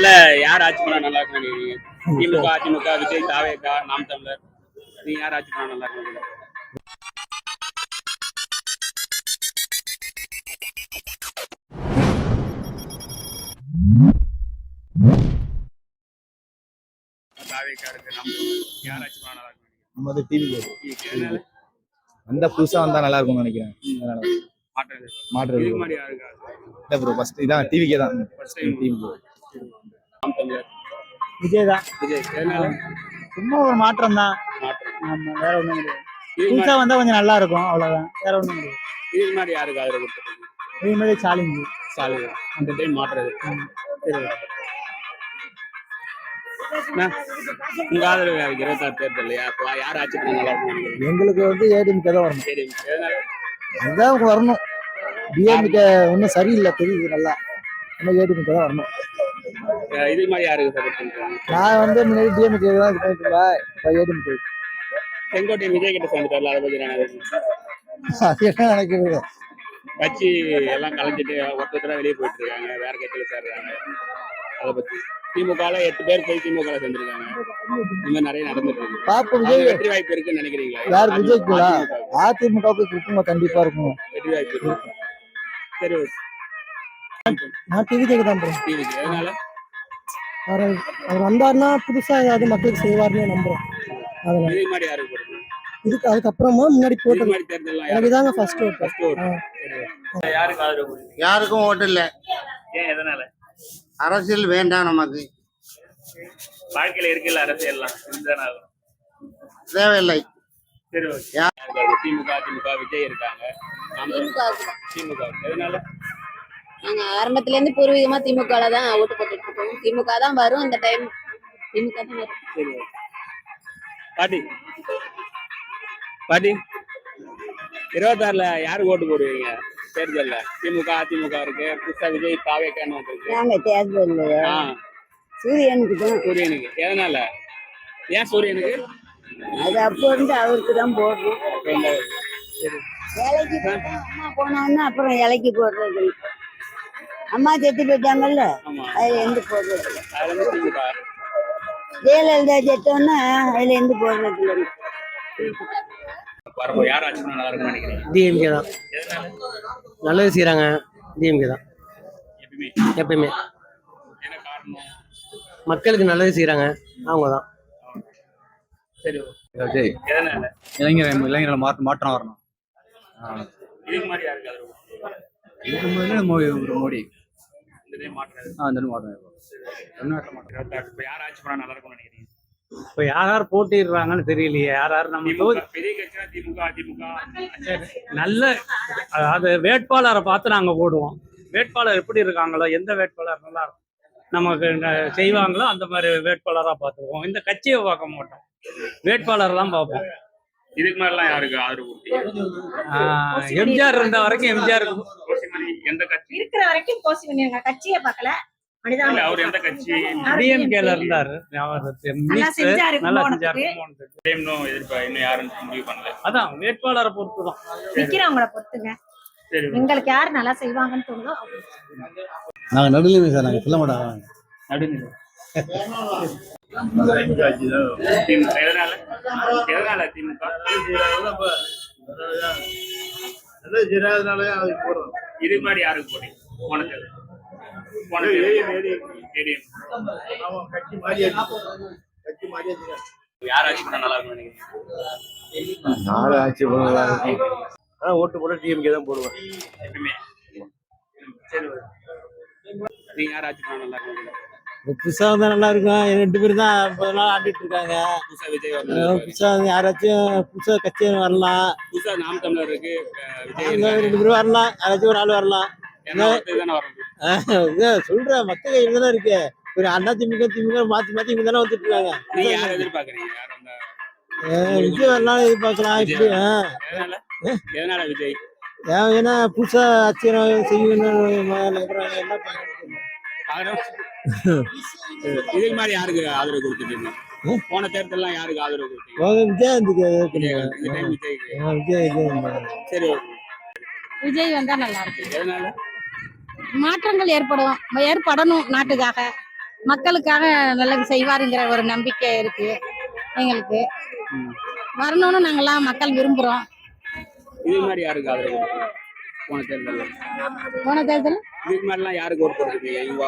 தேர்தல்ல யார் ஆட்சி பண்ணா நல்லா இருக்கும்னு நினைக்கிறீங்க? திமுக, அதிமுக, விஜய், தாவேகா, நாம் தமிழர், நீங்க யார் ஆட்சி பண்ணா நல்லா இருக்கும்? தாவேகா இருக்கு, நாம் தமிழர், யார் ஆட்சி பண்ணா நல்லா இருக்கும்? நம்ம வந்து டிவி எதனால? வந்தா புதுசா வந்தா நல்லா இருக்கும்னு நினைக்கிறேன். மாற்றம் இதுக்கு முன்னாடி யாருக்கு இல்ல ப்ரோ, ஃபர்ஸ்ட் இதான் டிவிக்கே தான். ஃபர்ஸ்ட் டைம் டிவி நாம் தமிழர், விஜய் தான். விஜய் எதனால? சும்மா ஒரு மாற்றம் தான். மாற்றம் ஆமா, வேற ஒண்ணும் கிடையாது. இதுக்கு புதுசா வந்தா கொஞ்சம் நல்லா இருக்கும், அவ்வளவுதான். வேற ஒண்ணும் கிடையாது. இதுக்கு முன்னாடி யாருக்கு ஆதரவு கொடுத்துருக்கீங்க? இதே மாதிரி சேலஞ்சு. ஸ்டாலின் அந்த டைம் மாற்றுறது. சரி, உங்க ஆதரவு யாருக்கு 26 தேர்தல் யார் ஆட்சி பண்ண நல்லா இருக்கும் நினைக்கிறீங்க? எங்களுக்கு வந்து ஏடிஎம்கே தான் வரணும். சரி, எதனால? அதுதான் வரணும். டிஎம்கே ஒன்றும் சரியில்லை, தெரியுது நல்லா. நம்ம ஏடிஎம்கே தான் வரணும். இதுக்கு மாதிரி யாருக்கு சப்போர்ட் பண்றாங்க? நான் வந்து முன்னாடி டிஎம்கே தான் இது பண்ணிட்டு இருந்தேன். இப்போ ஏடிஎம்கே. செங்கோட்டையன் விஜய் கிட்ட சேர்ந்துட்டார்ல, அதை பத்தி நான் அது என்ன நினைக்கிறது? கட்சி எல்லாம் கலைஞ்சிட்டு ஒருத்தர வெளியே போயிட்டு இருக்காங்க, வேற கட்சியில சேர்றாங்க. அதை பத்தி திமுகல 8 பேர் போய் திமுக சேர்ந்துருக்காங்க. இந்த மாதிரி நிறைய நடந்துட்டு இருக்கு. பாப்போம், விஜய் வெற்றி வாய்ப்பு இருக்குன்னு நினைக்கிறீங்களா? யார் விஜய்க்குங்களா? அதிமுகவுக்கு இருக்குங்க, கண்டிப்பா இருக்கும். வெற்றி வாய்ப்பு இருக்கு. சரி, நான் டிவிக்கு தான் போறேன். டிவிக்கு எதனால? அவர் வந்தாருன்னா புதுசா ஏதாவது மக்களுக்கு செய்வார்னு நம்புறோம். அதனால இதுக்கு மாதிரி யாருக்கு போடுங்க? இதுக்கு அதுக்கப்புறமா முன்னாடி இதுக்கு போட்டது மாதிரி தேர்தல் எனக்கு தாங்க ஃபர்ஸ்ட் யாருக்கு ஆதரவு கொடுங்க? யாருக்கும் ஓட்டு இல்லை. ஏன், எதனால? அரசியல் வேண்டாம், நமக்கு வாழ்க்கையில இருக்குல்ல அரசியல்லாம் இதுதானே தேவையில்லை. சரி, திமுக, அதிமுக, விஜய் இருக்காங்க. திமுக எதனால? நாங்க ஆரம்பத்துல இருந்து பூர்வீகமா திமுக தான் ஓட்டு போட்டுட்டு இருக்கோம். திமுக தான் வரும் இந்த டைம். திமுக தான் வரும். சரி, பாட்டி பாட்டி 26ல யாருக்கு ஓட்டு போடுவீங்க தேர்தல்ல? திமுக, அதிமுக இருக்கு, புதுசா விஜய், தாவேகான்னு வந்துருக்கு. நாங்க தேர்தல் சூரியனுக்கு தான். சூரியனுக்கு எதனால? ஏன் சூரியனுக்கு? அது அப்போ இருந்து அவருக்கு தான் போடுறோம். சரி, இலைக்கு அம்மா போனோம்னா அப்புறம் இலைக்கு போடுறது. அம்மா செத்து போயிட்டாங்கல்ல, ஆமா, அதுல இருந்து போடுறது இல்லை. அதுல இருந்து திமுக. ஜெயலலிதா செத்தோன்னா அதுல இருந்து போடுறது இல்லை. யார் ஆட்சி பண்ணா நல்லா இருக்கும்னு நினைக்கிறீங்க? டிஎம்கே தான். எதனால? நல்லது செய்யறாங்க. டிஎம்கே தான் எப்பயுமே. எப்பயுமே. என்ன காரணம்? மக்களுக்கு நல்லது செய்யறாங்க, அவங்க தான். சரி, விஜய். எதனால? இளைஞர்கள் மாற்றம் வரணும். இதுக்கு மாதிரி யாருக்கு ஆதரவு? இதுக்கு முதல்ல மோடி. இந்த டைம் மாற்றது. அந்த மாற்றம். 26 இப்ப யார் ஆட்சி பண்ணா நல்லா இருக்கும்னு நினைக்கிறீங்க? இப்ப யார் போட்டிடுறாங்கன்னு தெரியலையே. யார் நம்ம பெரிய கட்சினா திமுக, அதிமுக. நல்ல அதாவது வேட்பாளரை பார்த்து நாங்க போடுவோம். வேட்பாளர் எப்படி இருக்காங்களோ, எந்த வேட்பாளர் நல்லா நமக்கு செய்வாங்களோ அந்த மாதிரி வேட்பாளராக பார்த்துக்குவோம். இந்த கட்சியை பார்க்க மாட்டோம், வேட்பாளர் தான் பார்ப்போம். இதுக்கு மேலாம் யாருக்கு ஆதரவு கொடுத்தீங்க? எம்ஜிஆர் இருந்த வரைக்கும் எம்ஜிஆர். எந்த கட்சி இருக்கிற வரைக்கும் கோசி பண்ணிருங்க, கட்சியை பார்க்கல. அவர் எந்த கட்சி? டிஎம்கேல இருந்தாரு. நல்லா செஞ்சாரு. இன்னும் யாரும் முடிவு பண்ணல. அதான் வேட்பாளரை பொறுத்து தான். நிக்கிறவங்கள பொறுத்துங்க. எங்களுக்கு யாரு நல்லா செய்வாங்கன்னு தோணுதோ நாங்க நடுநிலை சார், நாங்க சொல்ல மாட்டாங்க. நடுநிலை. எதனால? எதனால திமுக? இதுக்கு முன்னாடி யாருக்கு போட்டீங்க? யார் ஆட்சி பண்ணா நல்லா இருக்கும் நினைக்கிறீங்க? யாரு ஆட்சி பண்ண நல்லா இருக்கும்? ஓட்டு போட டிஎம்கே தான் போடுவேன் எப்பயுமே. சரி, நீங்க யார் ஆட்சி பண்ணா நல்லா இருக்கும்? புதுசா வந்தா நல்லா இருக்கும். 2 பேரும் தான் 50 நாள் ஆடிட்டு இருக்காங்க. புதுசா விஜய் வரணும். புதுசா யாராச்சும் புதுசா கட்சி வரலாம். புதுசா நாம் தமிழர் இருக்கு, விஜய் 2 பேரும் வரலாம். யாராச்சும் ஒரு ஆள் வரலாம். சொல்றேன், மக்கள் இவங்க இருக்கு. ஒரு அண்ணா திமுக மாத்தி இவங்க தானே வந்துட்டு இருக்காங்க. நீங்க யாரை எதிர்பார்க்கறீங்க? விஜய் வரலாம் எதிர்பார்க்கலாம். இப்படி எதனால விஜய்? ஏன்னா புதுசா ஆட்சி செய்யணும்னு நம்புறாங்க. என்ன பண்ணுறாங்க? இதுக்கு மாதிரி யாருக்கு ஆதரவு கொடுத்துட்டீங்க? போன தேர்தல்லாம் யாருக்கு ஆதரவு கொடுத்தீங்க? சரி, விஜய் வந்தா நல்லா இருக்கும். எதனால? மாற்றங்கள் ஏற்படணும் நாட்டுக்காக. மக்களுக்காக நல்லது செய்வாருங்கிற ஒரு நம்பிக்கை இருக்கு எங்களுக்கு. ம். வரணும்னு நாங்கெல்லாம் மக்கள் விரும்புறோம். இது மாதிரி யாருக்கு ஆதரவு கொடுப்பீங்க? போன தேர்தல் போன தேர்தல் இதுக்கு மாதிரிலாம் யாருக்கு ஓட்டு போட்டுருக்கீங்க? இவங்க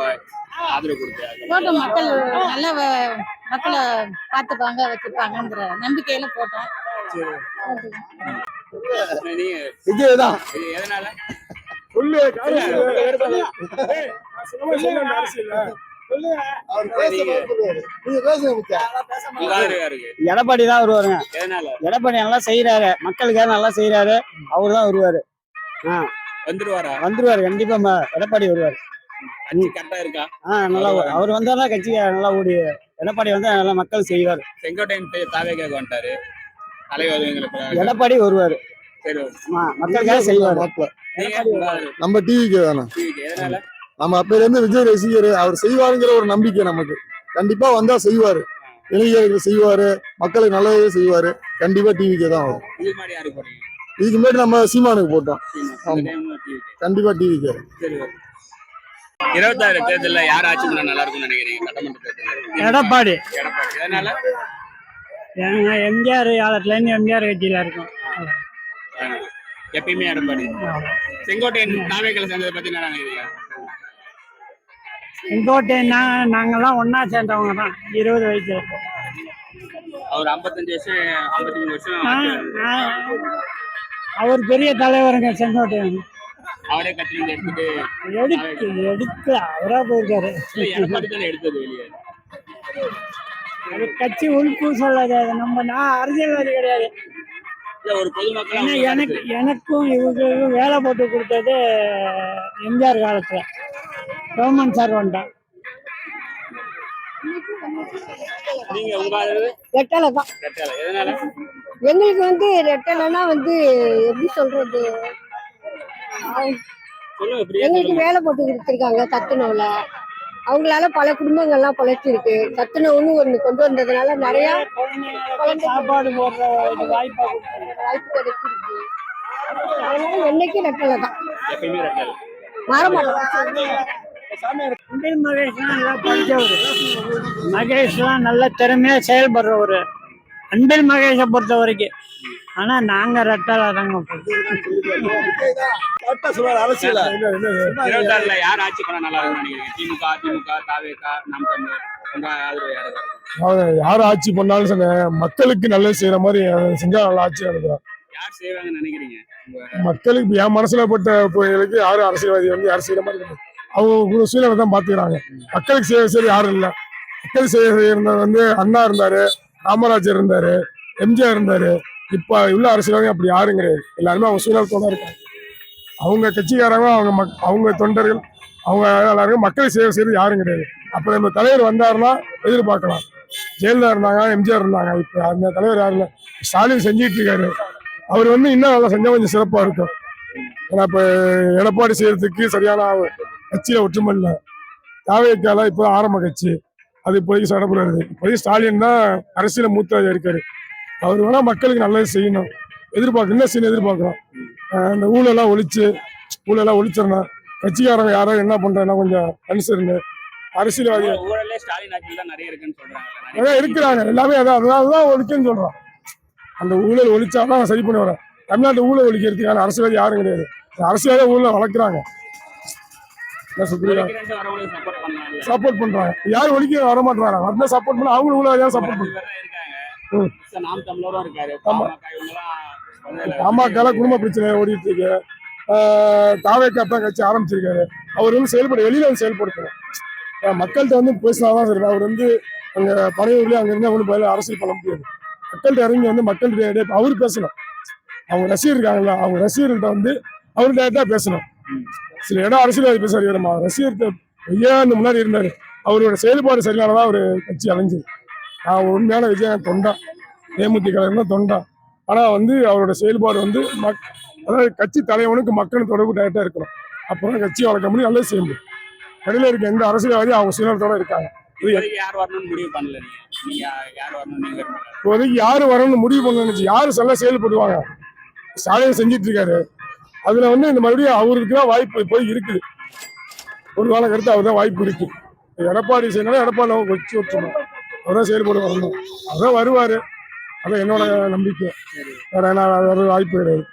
ஆதரவு கொடுத்து போட்டோம். மக்கள் நல்ல மக்களை பார்த்துப்பாங்க வச்சுப்பாங்கங்கிற நம்பிக்கையில போட்டோம். நீங்க விஜய் தான். இது எதனால? நீங்க பேசுங்க முக்கிய. உங்க ஆதரவு யாருக்கு? எடப்பாடி தான் வருவாருங்க. எதனால? எடப்பாடி நல்லா செய்யறாரு, மக்களுக்காக நல்லா செய்யறாரு. அவர் தான் வருவாரு. வந்துருவாரா? வந்துருவாரு கண்டிப்பா. எடப்பாடி வருவாரு. கட்சி கரெக்டா இருக்கா? நல்லா அவர் வந்தாதான் கட்சி நல்லா ஓடி. எடப்பாடி வந்தா நல்லா மக்கள் செய்வாரு. செங்கோட்டையன் தாவேக்காக வந்துட்டாரு தலைவர். எங்களுக்கு எடப்பாடி வருவாரு. சரி, மக்களுக்காக செய்வாரு. நீங்க உங்க ஆதரவு நம்ம டிவிக்கு தானே. டிவிக்கு எதனால? நம்ம அப்பையில இருந்து விஜய் ரசிகர். அவர் செய்வாருங்கிற ஒரு நம்பிக்கை நமக்கு. கண்டிப்பா வந்தா செய்வாரு. இளைஞர்களுக்கு செய்வாரு, மக்களுக்கு நல்லதே செய்வாரு. கண்டிப்பா டிவிக்கு தான் வரும். இது மாதிரி யாருக்கு போறீங்க? இதுக்கு முன்னாடி நம்ம சீமானுக்கு போட்டோம். இந்த டைம் டிவிக்கு. கண்டிப்பா டிவிக்கு. சரி, ஓகே. 26 தேர்தல்ல யார் ஆட்சி பண்ணா நல்லா இருக்கும்னு நினைக்கிறீங்க? சட்டமன்ற தேர்தல் எடப்பாடி. எடப்பாடி. எதனால? எம்ஜிஆர் காலத்துல இருந்து எம்ஜிஆர் கட்சியில இருக்கும். எப்பயுமே எடப்பாடி. செங்கோட்டையன் தாவேக்கால சேர்ந்ததை பத்தி என்ன நினைக்கிறீங்க? செங்கோட்டை நாங்கெல்லாம் ஒன்னா சேர்ந்தவங்க தான். 20 வயசு. அவர் 55 வருஷம் 53 வருஷம் ஆட்சி. அவர் பெரிய தலைவருங்க செங்கோட்டையன். அவரே கட்சியில எடுத்துட்டு எடுத்து அவரா போயிருக்காரு. இல்ல, எடப்பாடி தானே எடுத்தது வெளியே. அது கட்சி உள்பூ சொல்லாது. நான் அரசியல்வாதி கிடையாது. இல்ல, ஒரு பொதுமக்கள் எனக்கும் இவங்களுக்கும் வேலை போட்டு கொடுத்தது எம்ஜிஆர் காலத்துல கவர்மெண்ட் சர்வெண்டா. நீங்க உங்க ஆதரவு? ரெட்டலை தான். ரெட்டலை. எதனால? எங்களுக்கு வந்து ரெட்டலைன்னா எப்படி சொல்றது, சொல்லுங்க, ஃப்ரீயா எங்களுக்கு சொல்லுங்க. வேலை போட்டு கொடுத்துருக்காங்க சத்துணவுல. அவங்களால பல குடும்பங்கள்லாம் பொழைச்சிருக்கு. சத்துணவுன்னு ஒண்ணு கொண்டு வந்ததுனால நிறைய சாப்பாடு போடுற வாய்ப்பா வாய்ப்பு கிடைச்சிருக்கு. அதனால என்னைக்கும் ரெட்டலை தான். எப்பயுமே ரெட்டலை. மாறமாட்டோம். அன்பில் மகேஷ்லாம் நல்லா படிச்சவரு. மகேஷ்லாம் நல்ல திறமையா செயல்படுறவரு. அன்பில் மகேஷை பொறுத்த வரைக்கும். ஆனா நாங்க ரெட்டலை தாங்க. அரசியல 26ல யார் ஆட்சி பண்ணா நல்லா இருக்கும்னு நினைக்கிறீங்க? திமுக, அதிமுக, தாவேகா, நாம் தமிழர். உங்க ஆதரவு யாருக்கு இருக்கும்? யார் ஆட்சி பண்ணாலும் சொன்ன மக்களுக்கு நல்லது செய்யற மாதிரி செஞ்சா நல்லா ஆட்சி நடக்கிறோம். யார் செய்வாங்கன்னு நினைக்கிறீங்க? மக்களுக்கு என் மனசுல பட்ட புயலுக்கு யாரும் அரசியல்வாதி வந்து யார் செய்யற மாதிரி இல்லை. அவங்க சூழ்நிலை தான் பாத்துக்கிறாங்க. மக்களுக்கு செய்ய யாரும் இல்லை. மக்கள் செய்ய இருந்தவர் வந்து அண்ணா இருந்தாரு, காமராஜர் இருந்தாரு, எம்ஜிஆர் இருந்தாரு. இப்ப உள்ள அரசியல்வாதி அப்படி யாரும் கிடையாது. எல்லாருமே அவங்க சூழ்நிலத்தோட இருக்காங்க. அவங்க கட்சிக்காரங்க, அவங்க தொண்டர்கள், அவங்க எல்லாருக்கும் மக்கள் சேவை செய்யறது யாரும் கிடையாது. அப்ப நம்ம தலைவர் வந்தாருன்னா எதிர்பார்க்கலாம். ஜெயலலிதா இருந்தாங்க, எம்ஜிஆர் இருந்தாங்க. இப்ப அந்த தலைவர் யாரும் இல்லை. ஸ்டாலின் செஞ்சிட்டு இருக்காரு. அவர் வந்து இன்னும் நல்லா செஞ்சா கொஞ்சம் சிறப்பா இருக்கும். ஏன்னா இப்ப எடப்பாடி செய்யறதுக்கு சரியான கட்சியில ஒற்றுமை இல்லை. தாவேக்கால இப்போ ஆரம்ப கட்சி அது இப்போதைக்கு சடப்படுறது. இப்போதைக்கு ஸ்டாலின் தான் அரசியல மூத்த இருக்காரு. அவர் வேணா மக்களுக்கு நல்லது செய்யணும். என்ன செய்யணும் எதிர்பார்க்கிறோம். இந்த ஊழலாம் ஒழிச்சிடணும். கட்சிக்காரங்க யாரோ என்ன பண்றாங்கன்னா கொஞ்சம் அனுசரிங்க. அரசியல்வாதி ஊழலே ஸ்டாலின் ஆட்சியில் தான் நிறைய இருக்குன்னு சொல்றாங்க. அதான் இருக்கிறாங்க. எல்லாமே அதான் ஒழிக்குன்னு சொல்றோம். அந்த ஊழல் ஒழிச்சாதான் சரி பண்ணி வரேன். தமிழ்நாட்டு ஊழல் ஒழிக்கிறதுக்கான அரசியல்வாதி யாரும் கிடையாது. அரசியல்வாதி ஊழல் வளர்க்குறாங்க. சப்போர்ட் பண்றாங்க. யாரும் ஒழிக்க வர மாட்டாங்க. வரதான் சப்போர்ட் பண்ண அவங்க ஊழல் சப்போர்ட் பண்றாங்க. நாம் தமிழரும் இருக்காரு. பாமக குடும்ப பிரச்சனை ஓடிட்டு இருக்கு. தாவேக்கா தான் கட்சி ஆரம்பிச்சிருக்காரு. அவர் வந்து வெளியில வந்து செயல்படுத்தணும். மக்கள்கிட்ட வந்து பேசினாதான் சரி. அவர் வந்து அங்க பறையூர்லயே அங்க இருந்து அவங்களுக்கு அரசியல் பண்ண முடியாது. மக்கள்கிட்ட இறங்கி வந்து மக்கள்கிட்ட அவரு பேசணும். அவங்க ரசிகர் இருக்காங்கல்ல, அவங்க ரசிகர்கள்ட்ட வந்து அவரு டேரக்டா பேசணும். சில இடம் அரசியல்வாதி பேசுறாரு. நம்ம ரசிகர்கிட்ட விஜயகாந்த் முன்னாடி இருந்தாரு. அவரோட செயல்பாடு சரியானதான் ஒரு கட்சி அலைஞ்சது. நான் உண்மையான விஜயகாந்த் தொண்டா, தேமுதிக தொண்டா. ஆனா வந்து அவரோட செயல்பாடு வந்து அதாவது கட்சி தலைவனுக்கு மக்கள் தொடர்பு டைரக்டா இருக்கணும். அப்பதான் கட்சியை வளர்க்க முடியும், நல்லது செய்ய முடியும். இடையில இருக்க எந்த அரசியல்வாதியும் அவங்க சுயநலத்தோட இருக்காங்க. யார் வரணும்னு முடிவு பண்ணல. இப்போதைக்கு யாரு வரணும்னு முடிவு பண்ணு. யாரு சொல்ல செயல்படுவாங்க. ஸ்டாலின் செஞ்சிட்டு இருக்காரு. அதுல வந்து இந்த மறுபடியும் அவருக்கு தான் வாய்ப்பு போய் இருக்குது. ஒரு கால கருத்து அவர் தான் வாய்ப்பு இருக்கு. எடப்பாடி செய்யணும், எடப்பாடி வச்சு வச்சுக்கணும். அவர்தான் செயல்பட வரணும். அதான் வருவாரு. அதான் என்னோட நம்பிக்கை. வேற என்ன, வேற வாய்ப்பு கிடையாது.